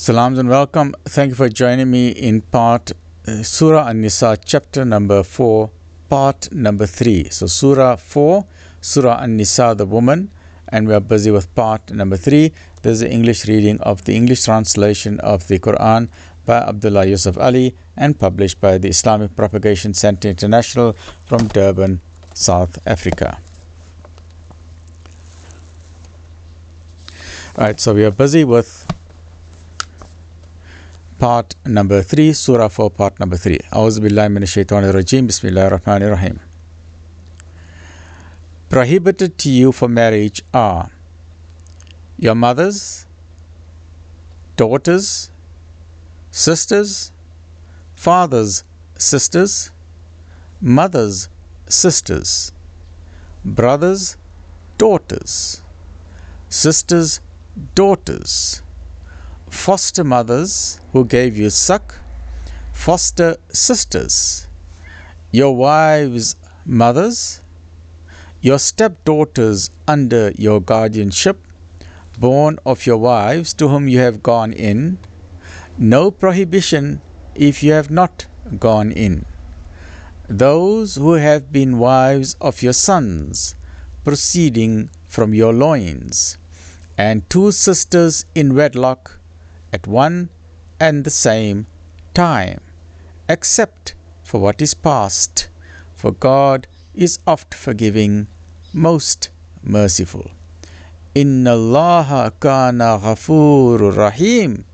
Salams and welcome. Thank you for joining me in part Surah An-Nisaa, chapter number 4, part number 3. So Surah 4, Surah An-Nisaa, the woman, and we are busy with part number 3. This is the English reading of the English translation of the Quran by Abdullah Yusuf Ali and published by the Islamic Propagation Center International from Durban, South Africa. Alright, so we are busy with part number 3, Surah 4, part number 3. A'udhu billahi minash shaitanir rajim. Bismillahir rahmanir rahim. Prohibited to you for marriage are your mothers, daughters, sisters, fathers, sisters, mothers, sisters, brothers, daughters, sisters, daughters, foster mothers who gave you suck, foster sisters, your wives' mothers, your stepdaughters under your guardianship, born of your wives to whom you have gone in, no prohibition if you have not gone in, those who have been wives of your sons, proceeding from your loins, and two sisters in wedlock at one and the same time, except for what is past, for God is oft forgiving, most merciful. Inna Allaha kana ghafurur rahim.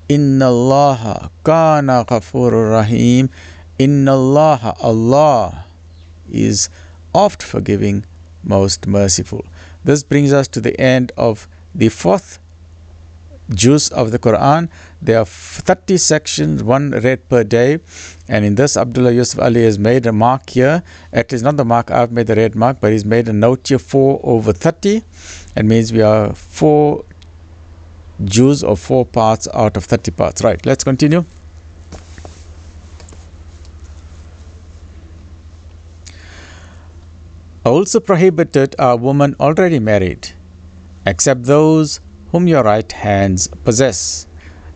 Inna Allaha kana ghafurur rahim. Inna Allaha, Allah is oft forgiving, most merciful. This brings us to the end of the fourth juz of the Quran. There are 30 sections, one read per day, and in this Abdullah Yusuf Ali has made a mark here. At least not the mark, I've made the red mark, but he's made a note here, 4/30. It means we are 4 juz or 4 parts out of 30 parts. Right, let's continue. Also prohibited are women already married, except those whom your right hands possess.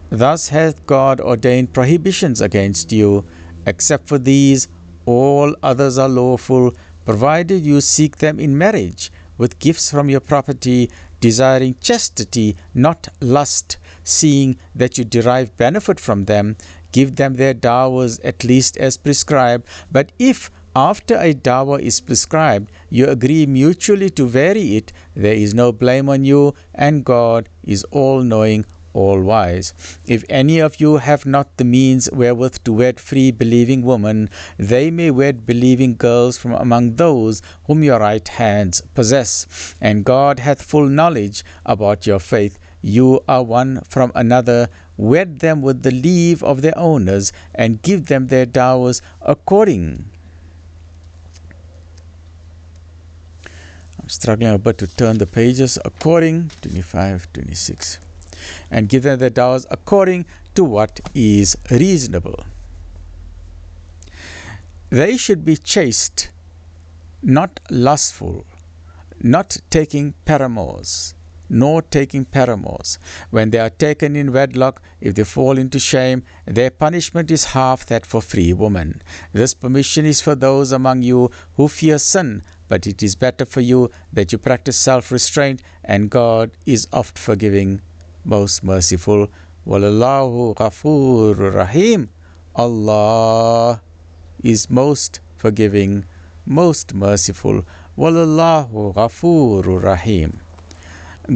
Thus hath God ordained prohibitions against you. Except for these, all others are lawful, provided you seek them in marriage with gifts from your property, desiring chastity, not lust, seeing that you derive benefit from them. Give them their dowers at least as prescribed. But if after a dower is prescribed, you agree mutually to vary it, there is no blame on you, and God is all-knowing, all-wise. If any of you have not the means wherewith to wed free believing women, they may wed believing girls from among those whom your right hands possess. And God hath full knowledge about your faith. You are one from another. Wed them with the leave of their owners, and give them their dowers according. I'm struggling a bit to turn the pages. According, 25, 26. And give them their dowers according to what is reasonable. They should be chaste, not lustful, not taking paramours, nor taking paramours. When they are taken in wedlock, if they fall into shame, their punishment is half that for free women. This permission is for those among you who fear sin, but it is better for you that you practice self-restraint, and God is oft forgiving, most merciful. Wallahu ghafurur rahim. Allah is most forgiving, most merciful. Wallahu ghafurur rahim.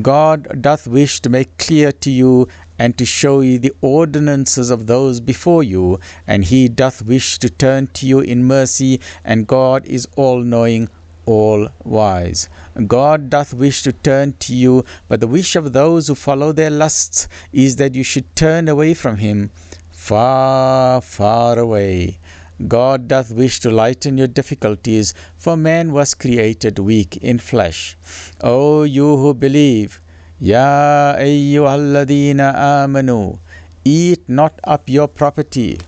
God doth wish to make clear to you and to show you the ordinances of those before you, and He doth wish to turn to you in mercy, and God is all-knowing, all-wise. God doth wish to turn to you, but the wish of those who follow their lusts is that you should turn away from Him, far, far away. God doth wish to lighten your difficulties, for man was created weak in flesh. O you who believe, Ya ayyuhalladhina amanu, eat not up your property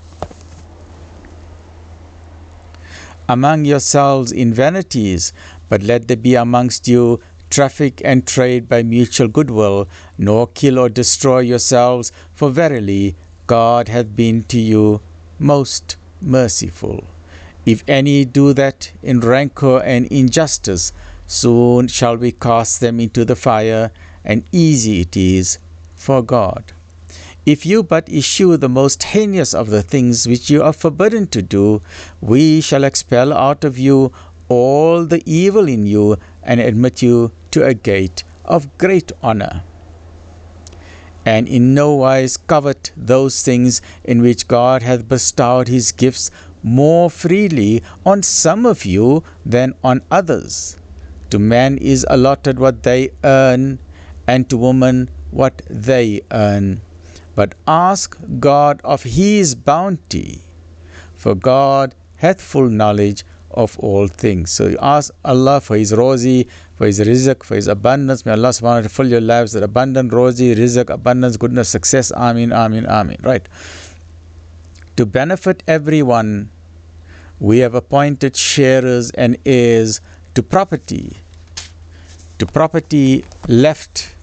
among yourselves in vanities, but let there be amongst you traffic and trade by mutual goodwill, nor kill or destroy yourselves, for verily God hath been to you most merciful. If any do that in rancor and injustice, soon shall we cast them into the fire, and easy it is for God. If you but eschew the most heinous of the things which you are forbidden to do, we shall expel out of you all the evil in you, and admit you to a gate of great honor. And in no wise covet those things in which God hath bestowed his gifts more freely on some of you than on others. To man is allotted what they earn, and to woman what they earn. But ask God of his bounty, for God hath full knowledge of all things. So you ask Allah for his rozi, for his rizq, for his abundance. May Allah subhanahu wa ta'ala fill your lives with abundant rozi, rizq, abundance, goodness, success. Ameen, ameen, ameen. Right. To benefit everyone, we have appointed sharers and heirs to property left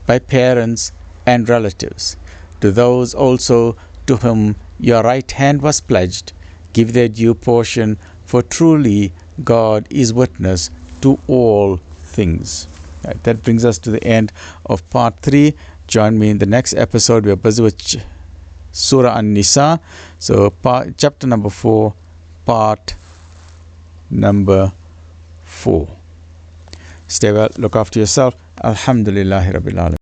by parents and relatives. To those also to whom your right hand was pledged, give their due portion, for truly God is witness to all things. Right, that brings us to the end of part 3. Join me in the next episode. We are busy with Surah An-Nisaa. So chapter number 4, part number 4. Stay well, look after yourself. Alhamdulillahi Rabbil Alamin.